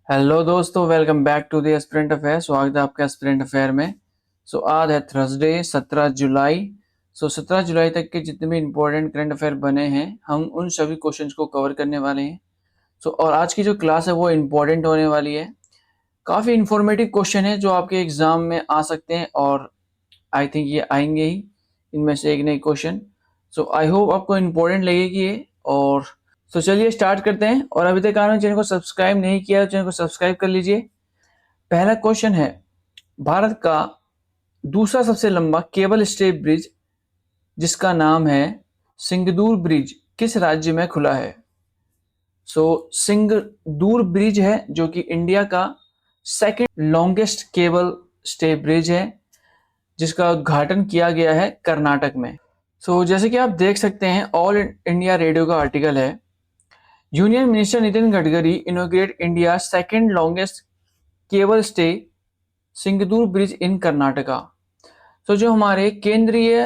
Hello दोस्तों, welcome back to the aspirant affair. स्वागत है आपका एस्पिरेंट अफेयर में। आज है थर्सडे 17 जुलाई। 17 जुलाई तक के जितने भी इम्पोर्टेंट करंट अफेयर बने हैं, हम उन सभी क्वेश्चंस को कवर करने वाले हैं। और आज की जो क्लास है वो इम्पोर्टेंट होने वाली है। काफ़ी इन्फॉर्मेटिव क्वेश्चन है जो आपके एग्जाम में आ सकते हैं, और आई थिंक ये आएंगे ही इनमें से एक नए क्वेश्चन। आई होप आपको इम्पोर्टेंट लगेगी ये। और चलिए स्टार्ट करते हैं। और अभी तक आपने चैनल को सब्सक्राइब नहीं किया तो चैनल को सब्सक्राइब कर लीजिए। पहला क्वेश्चन है, भारत का दूसरा सबसे लंबा केबल स्टे ब्रिज जिसका नाम है सिंगदूर ब्रिज किस राज्य में खुला है? सिंगदूर ब्रिज है जो कि इंडिया का second longest cable stay bridge है, जिसका उद्घाटन किया गया है कर्नाटक में। जैसे कि आप देख सकते हैं, ऑल इंडिया रेडियो का आर्टिकल है। Union minister Nitin Gadkari inaugurate India second longest cable stay Sigandur bridge in Karnataka. जो हमारे केंद्रीय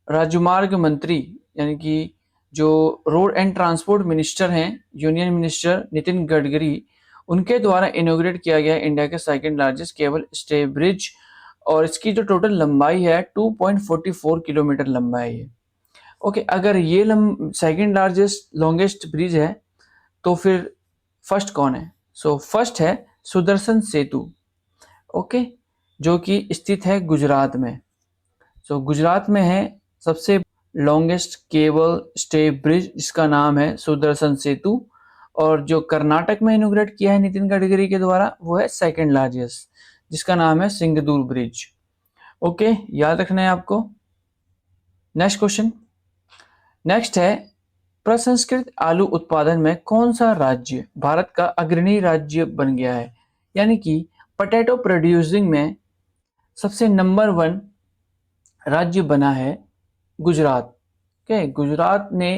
राजमार्ग मंत्री यानी कि जो रोड एंड ट्रांसपोर्ट मिनिस्टर हैं, यूनियन मिनिस्टर नितिन गडकरी, उनके द्वारा इनोग्रेट किया गया इंडिया के second largest cable stay bridge. और इसकी जो टोटल लंबाई है 2.44 किलोमीटर लंबाई है। ओके, अगर ये सेकंड लार्जेस्ट लॉन्गेस्ट ब्रिज है तो फिर फर्स्ट कौन है? फर्स्ट है सुदर्शन सेतु। ओके, जो कि स्थित है गुजरात में। गुजरात में है सबसे लॉन्गेस्ट केबल स्टे ब्रिज जिसका नाम है सुदर्शन सेतु। और जो कर्नाटक में इनोग्रेट किया है नितिन गडकरी के द्वारा वो है सेकंड लार्जेस्ट, जिसका नाम है सिंगदूर ब्रिज। ओके, याद रखना है आपको। Next question. नेक्स्ट है, प्रसंस्कृत आलू उत्पादन में कौन सा राज्य भारत का अग्रणी राज्य बन गया है? यानी कि पोटैटो प्रोड्यूसिंग में सबसे नंबर 1 राज्य बना है गुजरात। ओके, गुजरात ने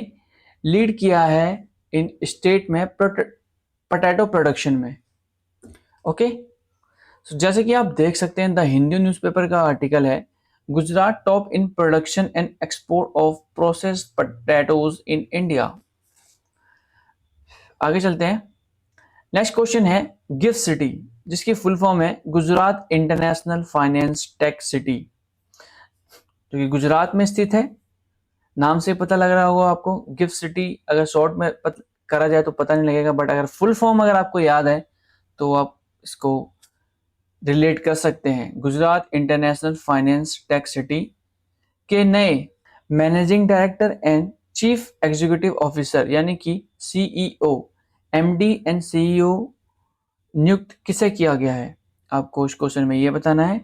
लीड किया है इन स्टेट में पोटैटो प्रोडक्शन में। ओके, जैसे कि आप देख सकते हैं, द हिंदू न्यूज़पेपर का आर्टिकल है, Gujarat top in production and export of processed potatoes in India. आगे चलते हैं। नेक्स्ट क्वेश्चन है, गिफ्ट सिटी जिसकी फुल फॉर्म है Gujarat international finance tech city, जो कि गुजरात में स्थित है। नाम से पता लग रहा होगा आपको। गिफ्ट सिटी अगर शॉर्ट में करा जाए तो पता नहीं लगेगा, बट अगर फुल फॉर्म अगर आपको याद है तो आप इसको रिलेट कर सकते हैं। Gujarat international finance tech city के नए managing director and chief executive officer यानी कि सीईओ, एमडी एंड सीईओ नियुक्त किसे किया गया है? आपको इस क्वेश्चन में ये बताना है।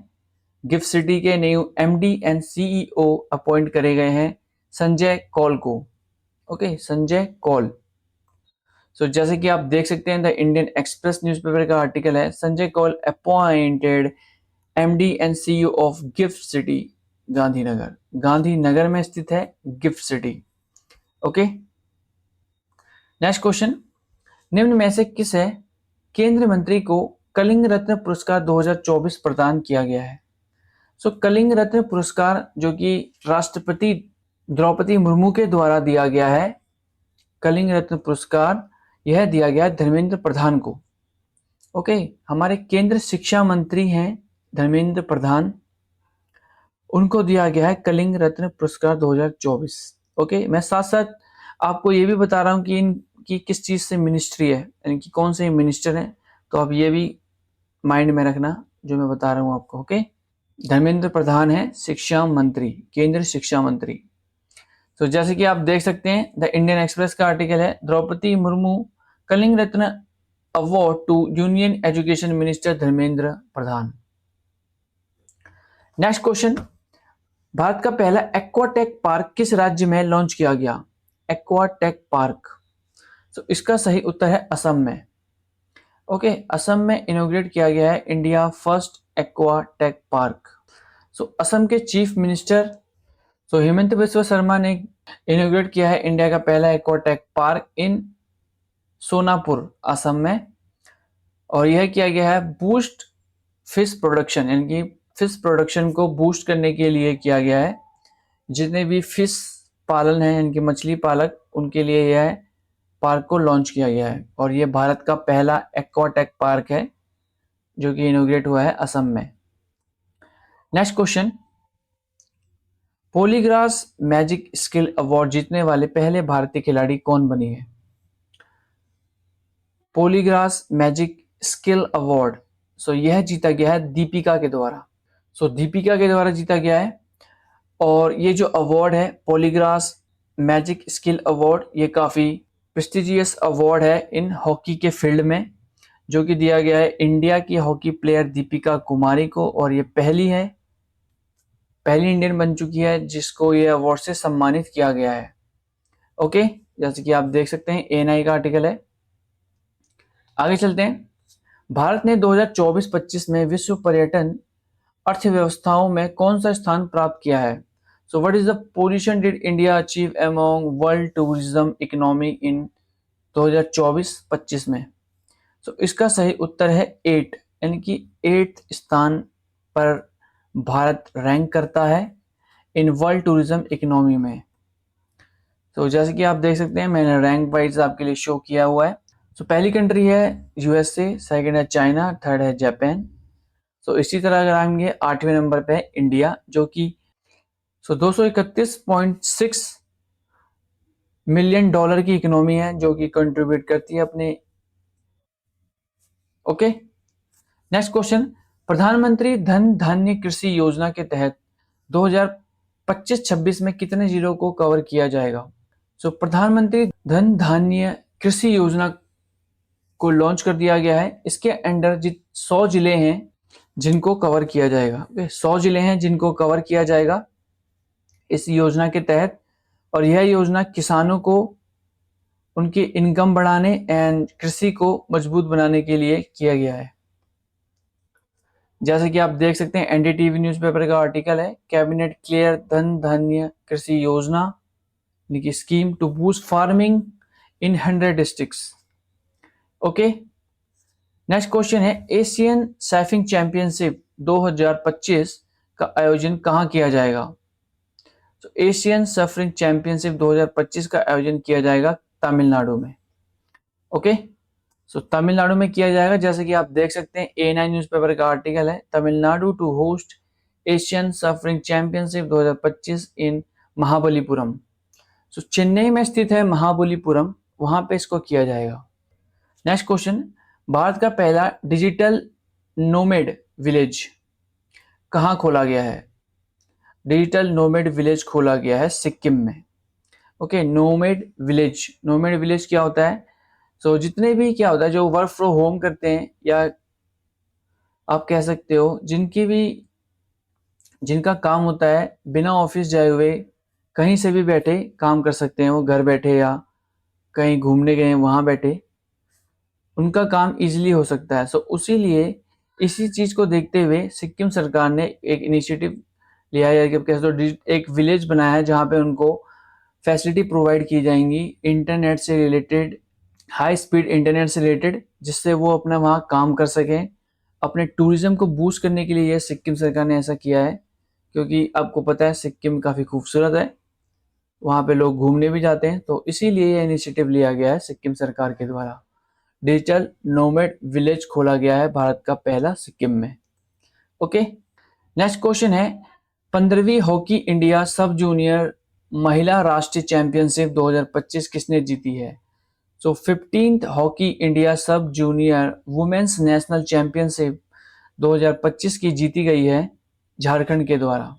गिफ्ट सिटी के new MD and CEO appoint करे गए हैं संजय कौल को। ओके, संजय कौल। जैसे कि आप देख सकते हैं, द इंडियन एक्सप्रेस न्यूज़पेपर का आर्टिकल है, Sanjay Kaul appointed MD and CEO of GIFT city Gandhinagar. Gandhinagar में स्थित है GIFT city. Okay, next question. निम्न में से किसे केंद्रीय मंत्री को कलिंग रत्न पुरस्कार 2024 प्रदान किया गया है? कलिंग रत्न पुरस्कार जो कि राष्ट्रपति द्रौपदी मुर्मू के द्वारा दिया गया है, कलिंग रत्न पुरस्कार यह दिया गया है धर्मेंद्र प्रधान को। ओके, हमारे केंद्र शिक्षा मंत्री हैं धर्मेंद्र प्रधान, उनको दिया गया है कलिंग रत्न पुरस्कार 2024। ओके, मैं साथ साथ आपको ये भी बता रहा हूँ कि इनकी किस चीज़ से मिनिस्ट्री है, यानी कि कौन से मिनिस्टर हैं, तो आप ये भी माइंड में रखना जो मैं बता रहा हूँ आपको। ओके, धर्मेंद्र प्रधान है शिक्षा मंत्री, केंद्रीय शिक्षा मंत्री। जैसे कि आप देख सकते हैं, द इंडियन एक्सप्रेस का आर्टिकल है, Droupadi Murmu Kalinga Ratna award to union education minister Dharmendra Pradhan. Next question. Bharat का पहला एक्वाटेक पार्क किस राज्य में लॉन्च किया गया? एक्वाटेक पार्क, इसका सही उत्तर है असम में। ओके, असम में इनोग्रेट किया गया है India first Aquatech park. Assam के चीफ मिनिस्टर हेमंत बिस्वा शर्मा ने इनोग्रेट किया है इंडिया का पहला एक्वाटेक पार्क इन सोनापुर, असम में। और यह किया गया है बूस्ट फिश प्रोडक्शन, यानी कि फिश प्रोडक्शन को बूस्ट करने के लिए किया गया है। जितने भी फिश पालन है, यानी कि मछली पालक, उनके लिए यह पार्क को लॉन्च किया गया है और ये भारत का पहला एक्वाटेक पार्क है जो कि इनोग्रेट हुआ है असम में। Next question, Poligras magic skill award जीतने वाले पहले भारतीय खिलाड़ी कौन बनी है? Poligras magic skill award, so यह जीता गया है दीपिका के द्वारा। दीपिका के द्वारा जीता गया है और ये जो अवार्ड है पॉलीग्रास मैजिक स्किल अवार्ड, ये काफ़ी प्रेस्टिजियस अवार्ड है इन हॉकी के फील्ड में, जो कि दिया गया है इंडिया की हॉकी प्लेयर दीपिका कुमारी को और ये पहली इंडियन बन चुकी है जिसको ये अवार्ड से सम्मानित किया गया है। ओके, जैसे कि आप देख सकते हैं एएनआई का आर्टिकल है। आगे चलते हैं। भारत ने 2024-25 में विश्व पर्यटन अर्थव्यवस्थाओं में कौन सा स्थान प्राप्त किया है? So what is the position did India achieve among world tourism economy in 2024-25 में? इसका सही उत्तर है 8, यानी कि 8th स्थान पर भारत रैंक करता है इन वर्ल्ड टूरिज्म इकोनॉमी में। जैसे कि आप देख सकते हैं मैंने रैंक वाइज आपके लिए शो किया हुआ है। पहली कंट्री है यूएसए, सेकंड है चाइना, थर्ड है जापान। इसी तरह अगर आएंगे 8वें नंबर पे है इंडिया जो कि 231.6 मिलियन डॉलर की इकोनॉमी है जो कि कंट्रीब्यूट करती है अपने। ओके, नेक्स्ट क्वेश्चन, प्रधानमंत्री धन धान्य कृषि योजना के तहत 2025-26 में कितने जिलों को कवर किया जाएगा? प्रधानमंत्री धन धान्य कृषि योजना को लॉन्च कर दिया गया है। इसके अंडर 100 जिले हैं जिनको कवर किया जाएगा। 100 जिले हैं जिनको कवर किया जाएगा इस योजना के तहत और यह योजना किसानों को उनकी इनकम बढ़ाने एंड कृषि को मजबूत बनाने के लिए किया गया है। जैसे कि आप देख सकते हैं एनडीटीवी न्यूज़पेपर का आर्टिकल है, कैबिनेट क्लियर धन धान्य कृषि योजना यानी कि scheme to boost farming in 100 districts. Okay, next question है एशियन सर्फिंग चैंपियनशिप 2025 का आयोजन कहाँ किया जाएगा? एशियन सर्फिंग चैंपियनशिप 2025 का आयोजन किया जाएगा तमिलनाडु में। ओके, तमिलनाडु में किया जाएगा। जैसे कि आप देख सकते हैं एएनआई न्यूज़पेपर का आर्टिकल है, Tamil Nadu to host Asian surfing championship 2025 in Mahabalipuram. Chennai में स्थित है महाबलीपुरम, वहां पे इसको किया जाएगा। नेक्स्ट क्वेश्चन, भारत का पहला डिजिटल नोमेड विलेज कहाँ खोला गया है? डिजिटल नोमेड विलेज खोला गया है सिक्किम में। ओके, नोमेड विलेज क्या होता है? जितने भी क्या होता है जो वर्क फ्रॉम होम करते हैं या आप कह सकते हो जिनका काम होता है बिना ऑफिस जाए हुए कहीं से भी बैठे काम कर सकते हैं, वो घर बैठे या कहीं घूमने गए वहां बैठे उनका काम इजीली हो सकता है। उसी लिए इसी चीज को देखते हुए सिक्किम सरकार ने एक इनिशिएटिव लिया है कि एक विलेज बनाया है जहाँ पे उनको फैसिलिटी प्रोवाइड की जाएंगी इंटरनेट से रिलेटेड, हाई स्पीड इंटरनेट से रिलेटेड, जिससे वो अपना वहाँ काम कर सकें। अपने टूरिज्म को बूस्ट करने के लिए यह सिक्किम सरकार ने ऐसा किया है क्योंकि आपको पता है सिक्किम काफ़ी खूबसूरत है, वहाँ पे लोग घूमने भी जाते हैं, तो इसीलिए यह इनिशिएटिव लिया गया है सिक्किम सरकार के द्वारा। डिजिटल नोमेड विलेज खोला गया है भारत का पहला सिक्किम में। ओके, नेक्स्ट क्वेश्चन है 15वीं हॉकी इंडिया सब जूनियर महिला राष्ट्रीय चैंपियनशिप 2025 किसने जीती है? 15th hockey India sub junior women's national championship 2025 की जीती गई है झारखंड के द्वारा।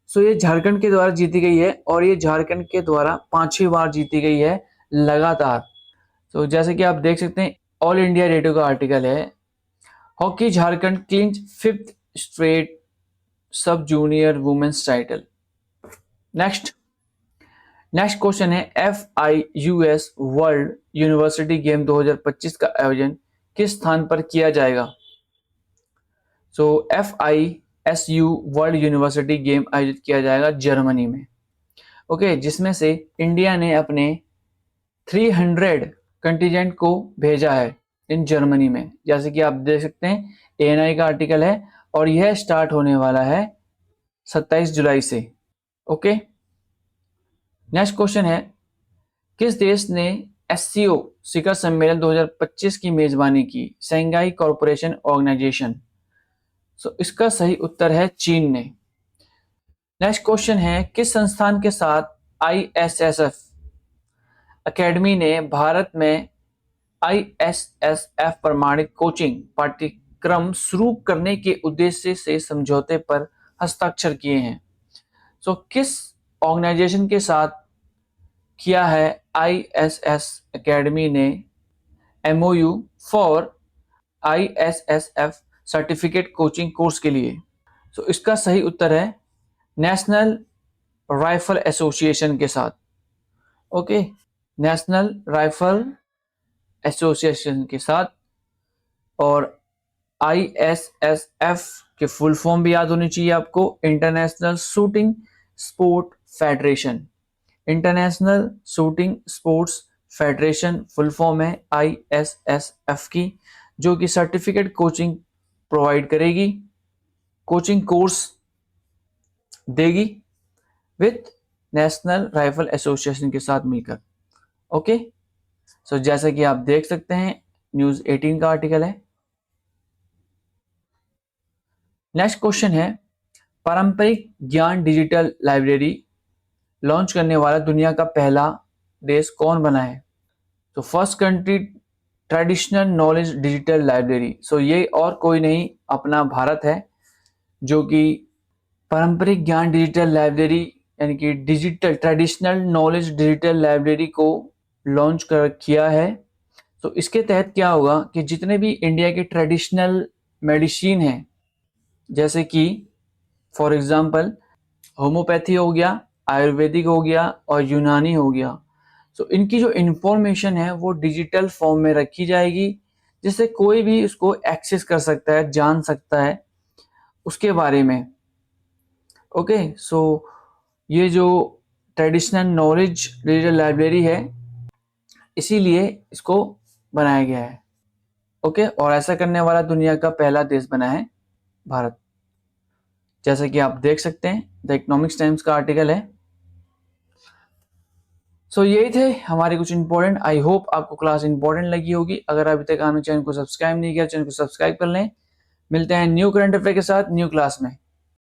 ये झारखंड के द्वारा जीती गई है और ये झारखंड के द्वारा 5वीं बार जीती गई है लगातार। जैसे कि आप देख सकते हैं ऑल इंडिया रेडियो का आर्टिकल है, hockey Jharkhand clinch 5th straight sub junior women's title. Next question है FIUS वर्ल्ड यूनिवर्सिटी गेम 2025 का आयोजन किस स्थान पर किया जाएगा? FISU वर्ल्ड यूनिवर्सिटी गेम आयोजित किया जाएगा जर्मनी में। ओके, जिसमें से इंडिया ने अपने 300 कंटीजेंट को भेजा है इन जर्मनी में। जैसे कि आप देख सकते हैं ANI का आर्टिकल है और यह स्टार्ट होने वाला है 27 जुलाई से। ओके, नेक्स्ट क्वेश्चन है किस देश ने एससीओ शिखर सम्मेलन 2025 की मेजबानी की? Shanghai corporation organisation. सो इसका सही उत्तर है चीन ने। नेक्स्ट क्वेश्चन है, किस संस्थान के साथ आईएसएसएफ एकेडमी ने भारत में आईएसएसएफ प्रमाणित कोचिंग पाठ्यक्रम शुरू करने के उद्देश्य से समझौते पर हस्ताक्षर किए हैं? सो किस ऑर्गेनाइजेशन के साथ किया है आईएसएस एकेडमी ने MOU for ISSF certificate coaching course के लिए? सो इसका सही उत्तर है नेशनल राइफल एसोसिएशन के साथ। ओके, नेशनल राइफल एसोसिएशन के साथ। और आईएसएसएफ के फुल फॉर्म भी याद होनी चाहिए आपको, international shooting sport federation. International shooting sports federation full form है आईएसएसएफ की, जो कि सर्टिफिकेट कोचिंग प्रोवाइड करेगी, कोचिंग कोर्स देगी विथ नेशनल राइफल एसोसिएशन के साथ मिलकर। ओके, सो जैसा कि आप देख सकते हैं न्यूज 18 का आर्टिकल है। नेक्स्ट क्वेश्चन है, पारंपरिक ज्ञान डिजिटल लाइब्रेरी लॉन्च करने वाला दुनिया का पहला देश कौन बना है? तो first country traditional knowledge digital library. So ये और कोई नहीं, अपना भारत है, जो कि पारंपरिक ज्ञान डिजिटल लाइब्रेरी यानी कि digital traditional knowledge digital library को लॉन्च किया है। तो इसके तहत क्या होगा कि जितने भी इंडिया के ट्रेडिशनल मेडिसिन हैं, जैसे कि फॉर एग्जांपल होम्योपैथी हो गया, आयुर्वेदिक हो गया और यूनानी हो गया, तो इनकी जो इंफॉर्मेशन है वो डिजिटल फॉर्म में रखी जाएगी, जिससे कोई भी उसको एक्सेस कर सकता है, जान सकता है उसके बारे में। ओके, सो ये जो ट्रेडिशनल नॉलेज डिजिटल लाइब्रेरी है, इसीलिए इसको बनाया गया है। ओके, और ऐसा करने वाला दुनिया का पहला देश बना है भारत, जैसा कि आप देख सकते हैं द इकोनॉमिक्स टाइम्स का आर्टिकल है। सो यही थे हमारे कुछ इंपॉर्टेंट। आई होप आपको क्लास इंपॉर्टेंट लगी होगी। अगर अभी तक आपने चैनल को सब्सक्राइब नहीं किया, चैनल को सब्सक्राइब कर लें। मिलते हैं न्यू करंट अफेयर के साथ न्यू क्लास में।